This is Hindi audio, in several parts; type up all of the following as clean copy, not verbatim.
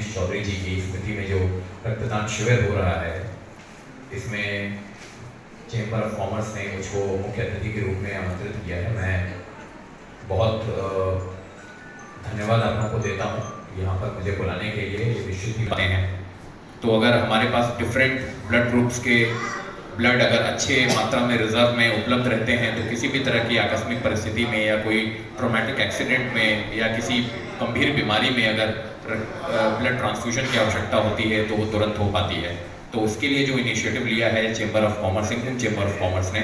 दिनेश चौधरी जी की स्मृति में जो रक्तदान शिविर हो रहा है, इसमें चेंबर ऑफ कॉमर्स ने मुझको मुख्य अतिथि के रूप में आमंत्रित किया है। मैं बहुत धन्यवाद आप लोगों को देता हूँ यहाँ पर मुझे बुलाने के लिए। ये निश्चित ही बातें हैं, तो अगर हमारे पास डिफरेंट ब्लड ग्रुप्स के ब्लड अगर अच्छे मात्रा में रिजर्व में उपलब्ध रहते हैं तो किसी भी तरह की आकस्मिक परिस्थिति में या कोई ट्रॉमेटिक एक्सीडेंट में या किसी गंभीर बीमारी में अगर ब्लड ट्रांसफ्यूजन की आवश्यकता होती है तो वो तुरंत हो पाती है। तो उसके लिए जो इनिशिएटिव लिया है chamber of commerce, Indian chamber of commerce ने,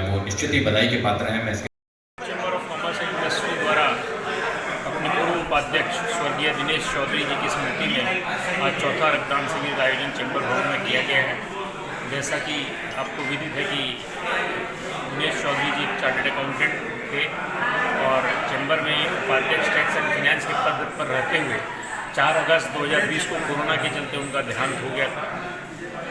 वो निश्चित ही बधाई के पात्र हैं। मैं चेंबर ऑफ कॉमर्स इंडस्ट्री द्वारा अपने पूर्व उपाध्यक्ष स्वर्गीय दिनेश चौधरी जी की स्मृति में आज चौथा रक्तदान शिविर का आयोजन चेंबर भवन में किया गया है। जैसा कि आपको विदित है कि दिनेश चौधरी जी चार्टर्ड अकाउंटेंट थे और चेंबर में उपाध्यक्ष टैक्स एंड फिनेंस के पद पर रहते हुए 4 अगस्त 2020 को कोरोना के चलते उनका देहांत हो गया था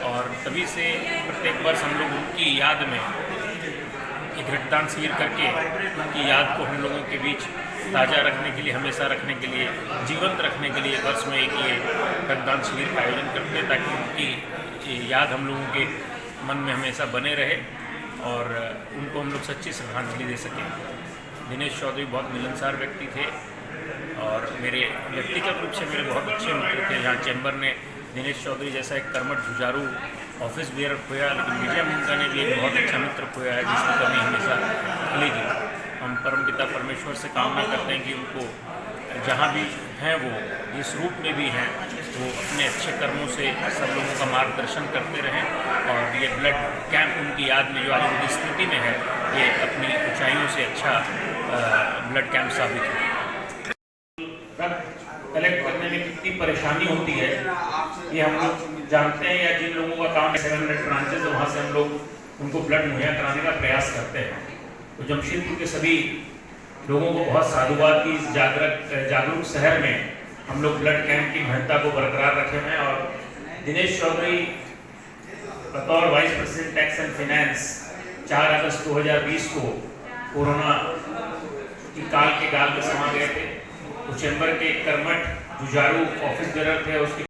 और तभी से प्रत्येक वर्ष हम लोग उनकी याद में एक रक्तदान शिविर करके उनकी याद को हम लोगों के बीच ताज़ा रखने के लिए, हमेशा रखने के लिए, जीवंत रखने के लिए वर्ष में एक ये रक्तदान शिविर का आयोजन करते हैं ताकि उनकी याद हम लोगों के मन में हमेशा बने रहे और उनको हम लोग सच्ची श्रद्धांजलि दे सकें। दिनेश चौधरी बहुत मिलनसार व्यक्ति थे और मेरे व्यक्तिगत रूप से मेरे बहुत अच्छे मित्र थे। यहाँ चैम्बर ने दिनेश चौधरी जैसा एक कर्मठ जुझारू ऑफिस बेयर खोया, लेकिन विजय मुंगा ने भी एक बहुत अच्छा मित्र खोया है जिसकी कमी हमेशा खुलेगी। हम परमपिता परमेश्वर से कामना करते हैं कि उनको जहाँ भी हैं वो जिस रूप में भी हैं वो अपने अच्छे कर्मों से सब लोगों का मार्गदर्शन करते रहें और ये ब्लड कैंप उनकी याद में जो आज उनकी स्मृति में है ये अपनी ऊंचाइयों से अच्छा ब्लड कैंप साबित हो। रक्त कलेक्ट करने में कितनी परेशानी होती है ये हम लोग जानते हैं, या जिन लोगों का काम 700 ब्रांचेज है वहाँ से हम लोग उनको ब्लड मुहैया कराने का प्रयास करते हैं। तो जमशेदपुर के सभी लोगों को बहुत साधुवाद की इस जागरूक शहर में हम लोग ब्लड कैंप की महत्ता को बरकरार रखे हैं और दिनेश चौधरी बतौर vice president tax and finance 4 अगस्त 2020 को कोरोना की काल के गाल में समा गए थे। तो चैम्बर के कर्मठ जुझारू ऑफिस बेरर थे, उसके